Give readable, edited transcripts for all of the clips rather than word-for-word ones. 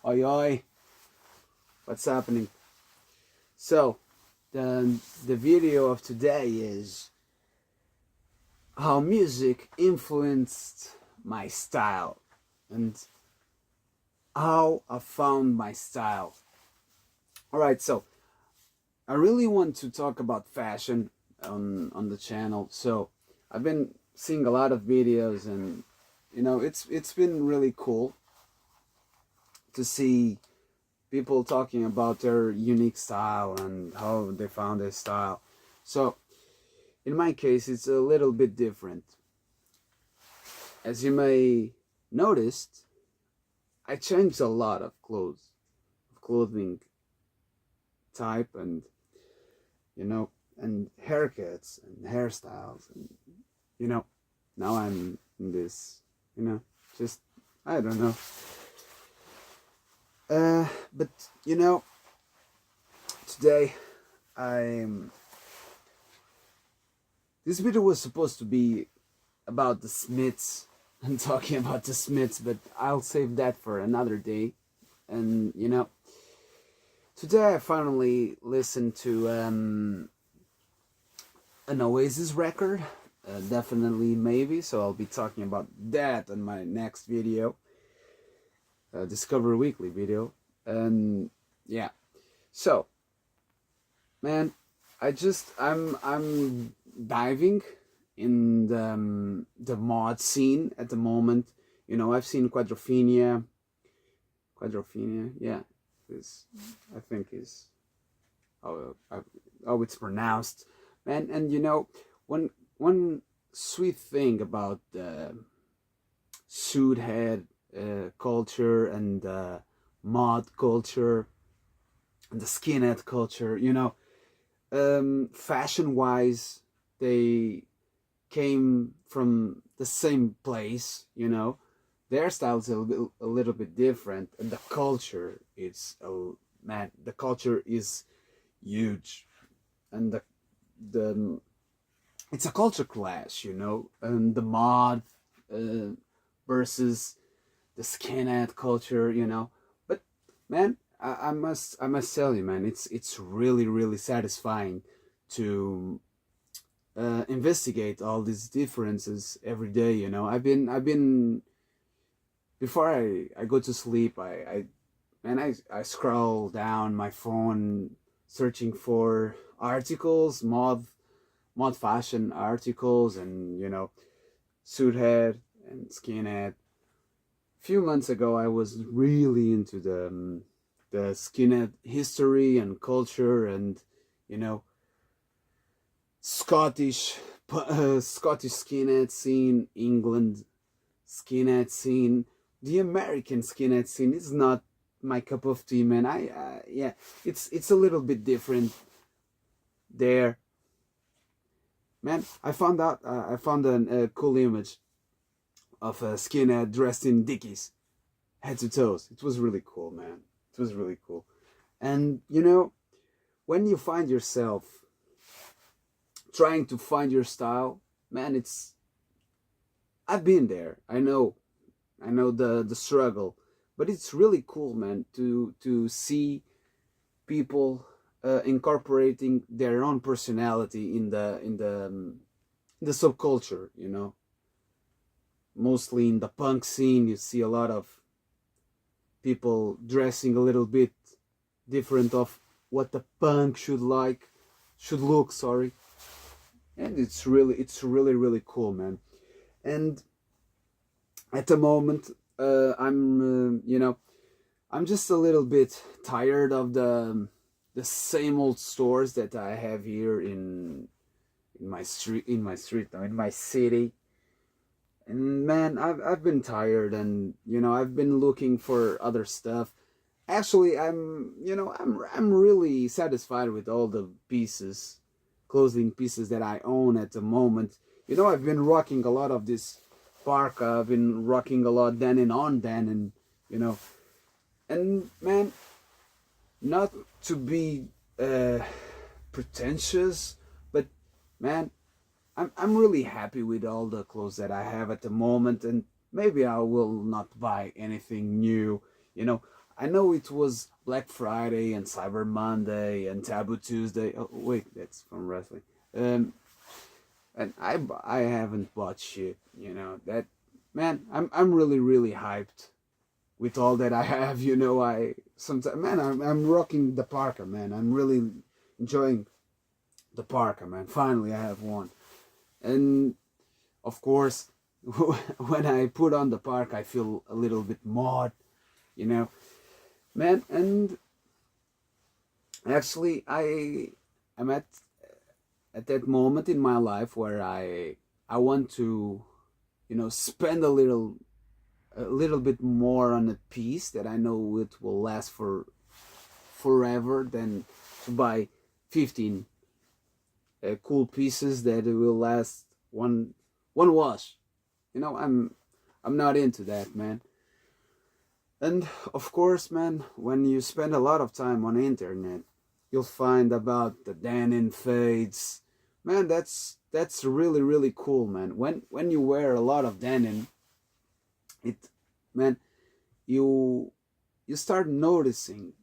Oi, oi, what's happening? So, the video of today is how music influenced my style and how I found my style. Alright, so I really want to talk about fashion on the channel. So, I've been seeing a lot of videos and it's been really cool to see people talking about their unique style and how they found their style. So, in my case, it's a little bit different. As you may noticed, I changed a lot of clothing type, and you know, and haircuts and hairstyles, and you know, now I'm in this, just I don't know. But you know, today I'm. This video was supposed to be about the Smiths and talking about the Smiths, but I'll save that for another day. And today I finally listened to an Oasis record, definitely maybe. So I'll be talking about that in my next video, Discover Weekly video. And yeah, so man, I'm diving in the mod scene at the moment. I've seen Quadrophenia, yeah, is I think is how it's pronounced, man. And one sweet thing about the suit head culture and mod culture and the skinhead culture, fashion wise, they came from the same place. Their style's a little bit different, and the culture is man, the culture is huge, and the it's a culture clash, and the mod uh, versus the skinhead culture, but man, I must tell you, man, it's really really satisfying to investigate all these differences every day. I've been before I go to sleep. I scroll down my phone searching for articles, mod fashion articles, and suit head and skinhead. A few months ago, I was really into the skinhead history and culture, and you know Scottish Scottish skinhead scene, England skinhead scene. The American skinhead scene is not my cup of tea, man. Yeah, it's a little bit different there, man. I found a cool image of a skinhead dressed in Dickies, head to toes. It was really cool, man. It was really cool. And when you find yourself trying to find your style, man, I've been there. I know the struggle, but it's really cool, man, to see people incorporating their own personality in the subculture. Mostly in the punk scene, you see a lot of people dressing a little bit different of what the punk should look. Sorry, and it's really really cool, man. And at the moment, I'm just a little bit tired of the same old stores that I have here in my city. And man, I've been tired, and I've been looking for other stuff. Actually, I'm really satisfied with all the clothing pieces that I own at the moment. I've been rocking a lot of this parka. I've been rocking a lot Denim on Denim, you know. And man, not to be pretentious, but man, I'm really happy with all the clothes that I have at the moment, and maybe I will not buy anything new. You know, I know it was Black Friday and Cyber Monday and Taboo Tuesday. Oh wait, that's from wrestling. And I haven't bought shit. You know that, man. I'm really really hyped with all that I have. You know, I sometimes, man, I'm rocking the Parker, man. I'm really enjoying the Parker, man. Finally, I have one, and of course, when I put on the Park, I feel a little bit mod, you know, man. And actually, I'm at that moment in my life where I want to, you know, spend a little bit more on a piece that I know it will last for forever than to buy 15 cool pieces that will last one wash. You know, I'm not into that, man. And of course, man, when you spend a lot of time on the internet, you'll find about the Denon fades. Man, that's really really cool, man. When you wear a lot of Denon, it, man, you you start noticing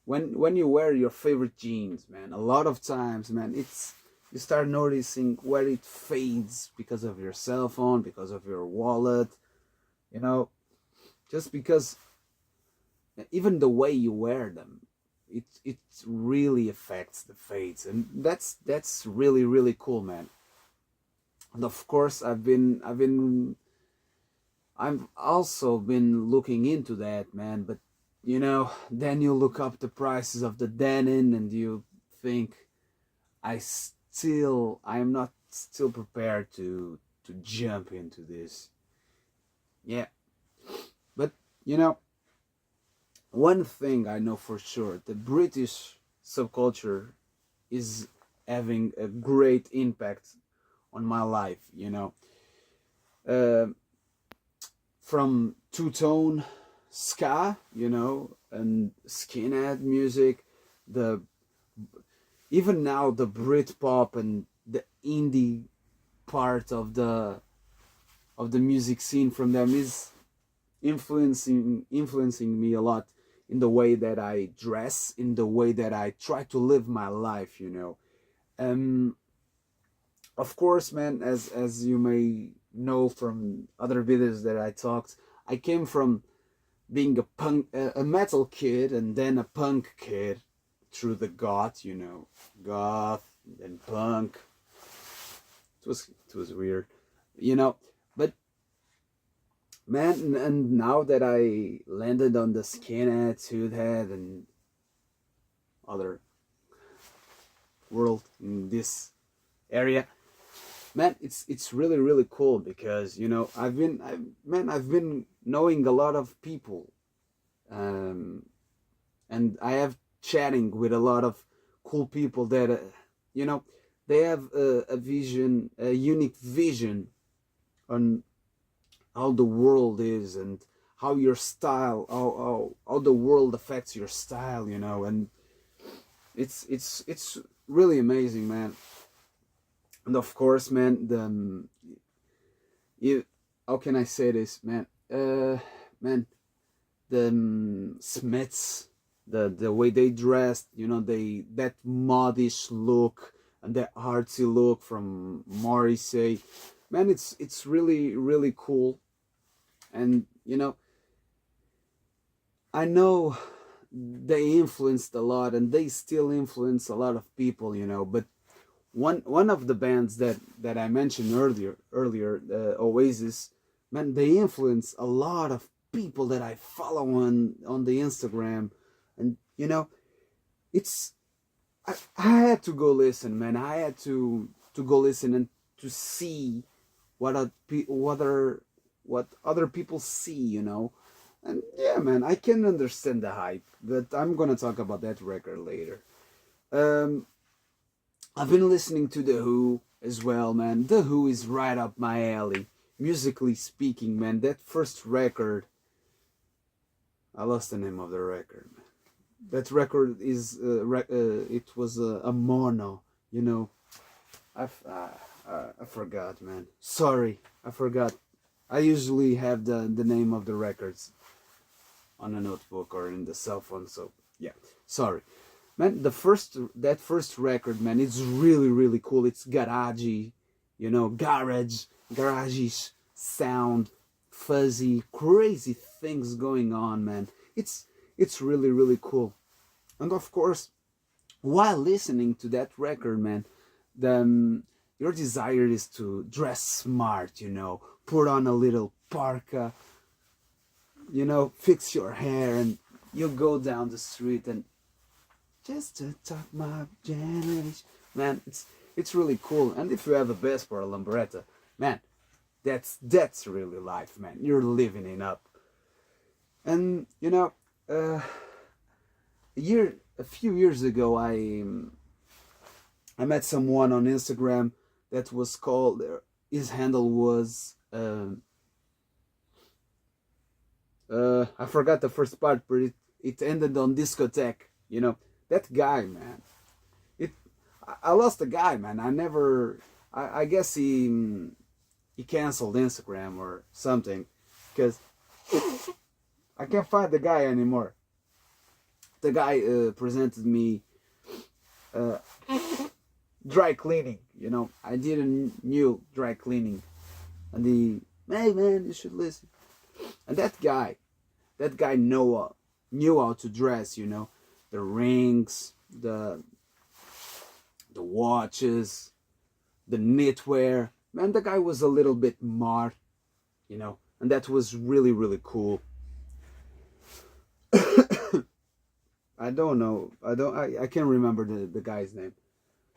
when you wear your favorite jeans, man. A lot of times, man, it's you start noticing where it fades because of your cell phone, because of your wallet, you know, just because even the way you wear them, it really affects the fades, and that's really really cool, man. And of course, I've also been looking into that, man. But you know, then you look up the prices of the Denon, and you think, I'm not still prepared to jump into this. Yeah, but you know, one thing I know for sure: the British subculture is having a great impact on my life. You know, uh, from two-tone ska, you know, and skinhead music, the even now the Britpop and the indie part of the music scene from them is influencing me a lot in the way that I dress, in the way that I try to live my life, you know. Um, of course, man, as you may know from other videos that I talked, I came from being a metal kid, and then a punk kid through the goth, you know, goth and punk. It was weird, you know. But man, and now that I landed on the skinhead, toothhead, and other world in this area, man, it's really really cool because you know I've been knowing a lot of people, um, and I have chatting with a lot of cool people that you know they have a vision, a unique vision on how the world is and how your style, how the world affects your style, you know. And it's really amazing, man. And of course, man, you, how can I say this, man? Man, the Smiths, the way they dressed, you know, that modish look and that artsy look from Morrissey, man, it's really really cool. And you know, I know they influenced a lot, and they still influence a lot of people, you know. But one of the bands that I mentioned earlier, Oasis, man, they influence a lot of people that I follow on the Instagram, and you know, it's I had to go listen, man. I had to go listen and to see what other people see, you know. And yeah, man, I can understand the hype, but I'm gonna talk about that record later. Um, I've been listening to The Who as well, man. The Who is right up my alley. Musically speaking, man, that first record, I lost the name of the record, man. That record is, it was a mono, you know. I forgot, man. Sorry, I forgot. I usually have the name of the records. on a notebook or in the cell phone. So yeah, sorry, man. That first record, man, it's really really cool. It's garagey, you know, garage sound, fuzzy, crazy things going on, man. It's really really cool. And of course, while listening to that record, man, your desire is to dress smart, you know, put on a little parka, you know, fix your hair, and you go down the street and just to talk my generation, man. It's really cool. And if you have a Vespa or a Lambretta, man, that's really life, man. You're living it up. And you know, a few years ago, I met someone on Instagram that was called. His handle was. I forgot the first part, but it ended on discotheque. You know, that guy, man. It. I lost the guy, man. I never. I guess he canceled Instagram or something, because I can't find the guy anymore. The guy presented me dry cleaning. You know, I didn't knew dry cleaning, and hey man, you should listen. And that guy knew how to dress. You know, the rings, the watches, the knitwear. Man, the guy was a little bit smart, you know, and that was really really cool. I don't know. I can't remember the guy's name.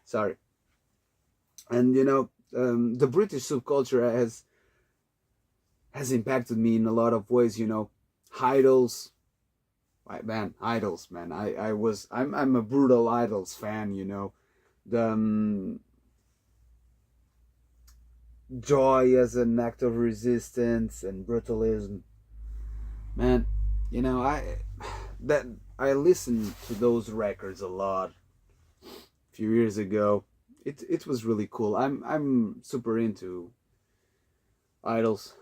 Sorry. And you know, the British subculture has impacted me in a lot of ways. You know, Idols, right, man, Idols, man. I'm a brutal Idols fan. You know, the Joy as an act of resistance and brutalism, man. You know, I listened to those records a lot a few years ago. It was really cool. I'm super into Idols,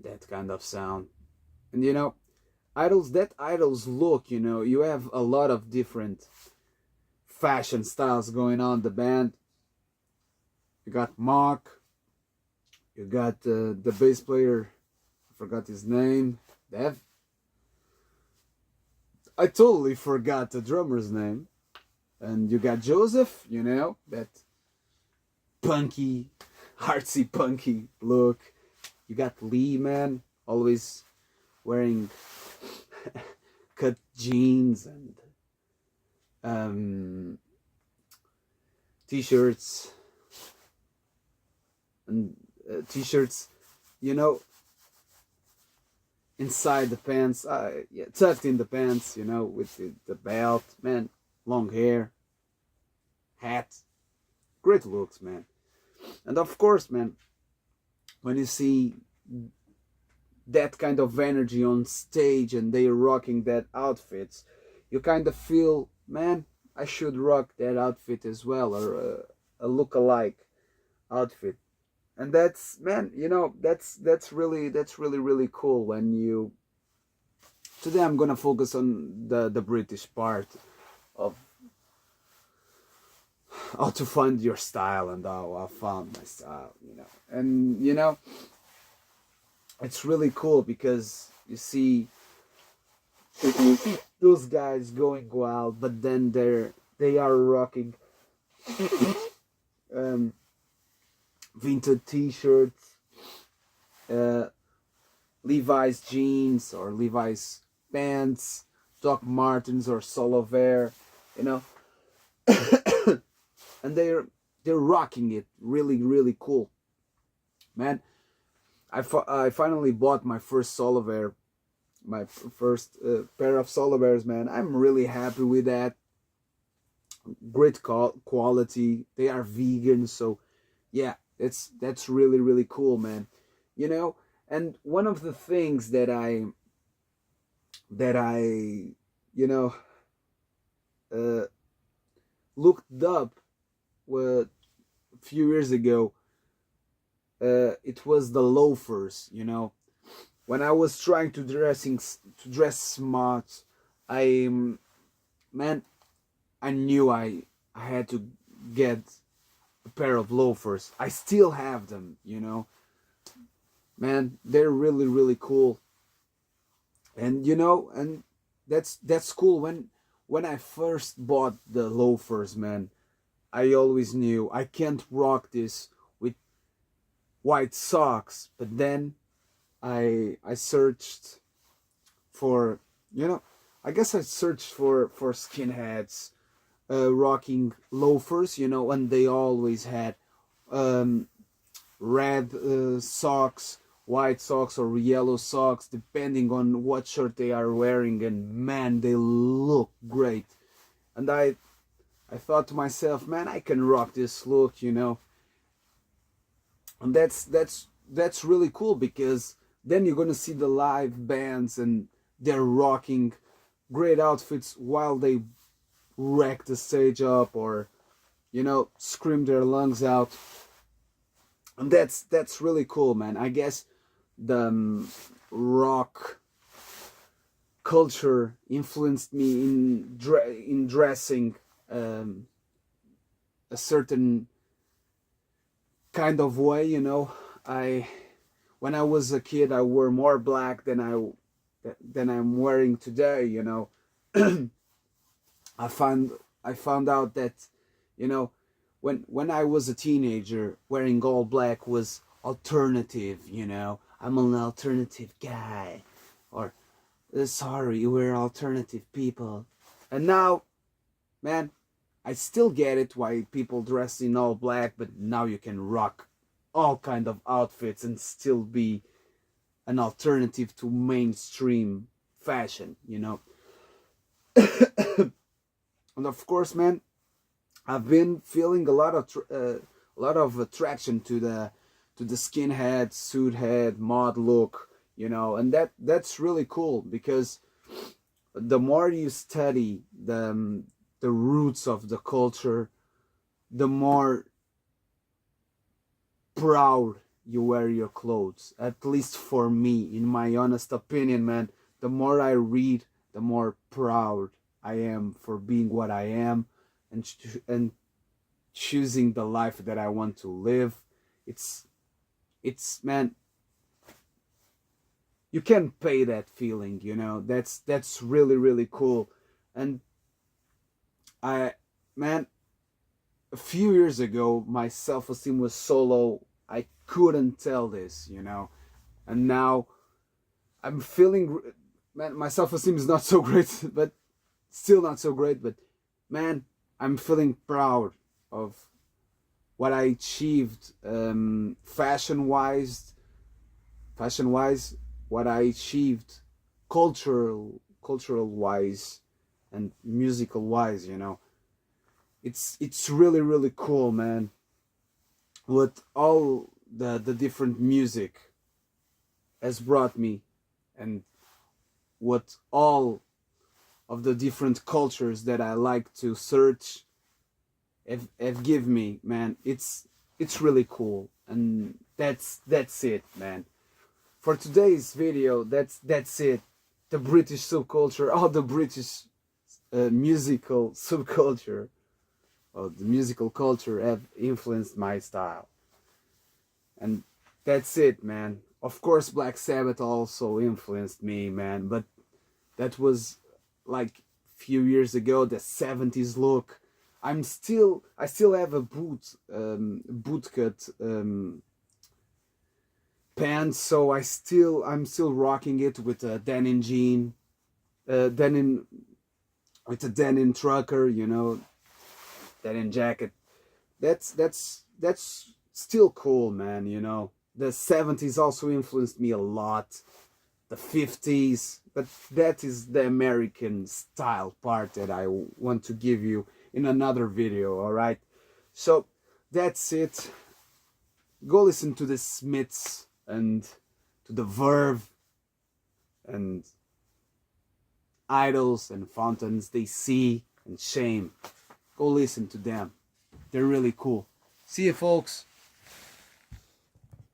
that kind of sound. And you know, Idols look, you know, you have a lot of different fashion styles going on. The band, you got Mark, you got the bass player, I forgot his name, Dev. I totally forgot the drummer's name. And you got Joseph, you know, that punky, artsy punky look. You got Lee, man, always wearing cut jeans and t-shirts and t-shirts, you know, inside the pants, yeah, tucked in the pants, you know, with the belt, man, long hair, hat, great looks, man. And of course, man, when you see that kind of energy on stage and they're rocking that outfits, you kind of feel, man, I should rock that outfit as well, or a look-alike outfit. And that's, man, you know, that's really cool. When you, today I'm gonna focus on the British part of how to find your style and how I found my style, you know. And you know, it's really cool because you see those guys going wild, but then they are rocking vintage t-shirts, Levi's jeans or Levi's pants, Doc Martens or Solovair, you know. And they're rocking it really cool, man. I finally bought my first Solovair, my first pair of Solovairs, man. I'm really happy with that. Great quality. They are vegan, so yeah, that's really cool, man. You know, and one of the things that I you know looked up a few years ago, it was the loafers, you know, when I was trying to dress smart, I man, I knew I had to get a pair of loafers. I still have them, you know. Man, they're really really cool. And you know, and that's cool. When I first bought the loafers, man, I always knew I can't rock this with white socks. But then I searched for, you know, I guess I searched for skinheads rocking loafers, you know, and they always had um, red socks, white socks, or yellow socks, depending on what shirt they are wearing. And man, they look great. And I thought to myself, man, I can rock this look, you know. And that's really cool, because then you're gonna see the live bands and they're rocking great outfits while they wreck the stage up, or you know, scream their lungs out. And that's really cool, man. I guess the rock culture influenced me in dressing a certain kind of way, you know. When I was a kid, I wore more black than I'm wearing today, you know. I found out that, you know, when I was a teenager, wearing all black was alternative, you know. I'm an alternative guy, or sorry, we're alternative people. And now, man, I still get it why people dress in all black, but now you can rock all kind of outfits and still be an alternative to mainstream fashion, you know. And of course, man, I've been feeling a lot of attraction to the skinhead, suit head, mod look, you know. And that's really cool, because the more you study the roots of the culture, the more proud you wear your clothes. At least for me, in my honest opinion, man, the more I read, the more proud I am for being what I am, and choosing the life that I want to live. It's man, you can't pay that feeling, you know. That's really really cool. And man, a few years ago my self-esteem was so low I couldn't tell this, you know. And now I'm feeling, man, my self-esteem is not so great, but still not so great. But man, I'm feeling proud of what I achieved, fashion wise, what I achieved cultural wise, and musical wise, you know. It's really really cool, man, what all the different music has brought me, and what all of the different cultures that I like to search have give me, man. It's really cool. And that's it, man. For today's video, that's it. The British subculture, all the British musical subculture, or the musical culture, have influenced my style. And that's it, man. Of course, Black Sabbath also influenced me, man, but that was like few years ago, the 70s look. I still have a bootcut pants, so I'm still rocking it with a denim jean, denim, with a denim trucker, you know, denim jacket. That's still cool, man, you know. The 70s also influenced me a lot. The 50s, but that is the American style part that I want to give you in another video, alright? So that's it. Go listen to the Smiths and to the Verve and Idols and Fountains DC and Shame. Go listen to them. They're really cool. See you, folks.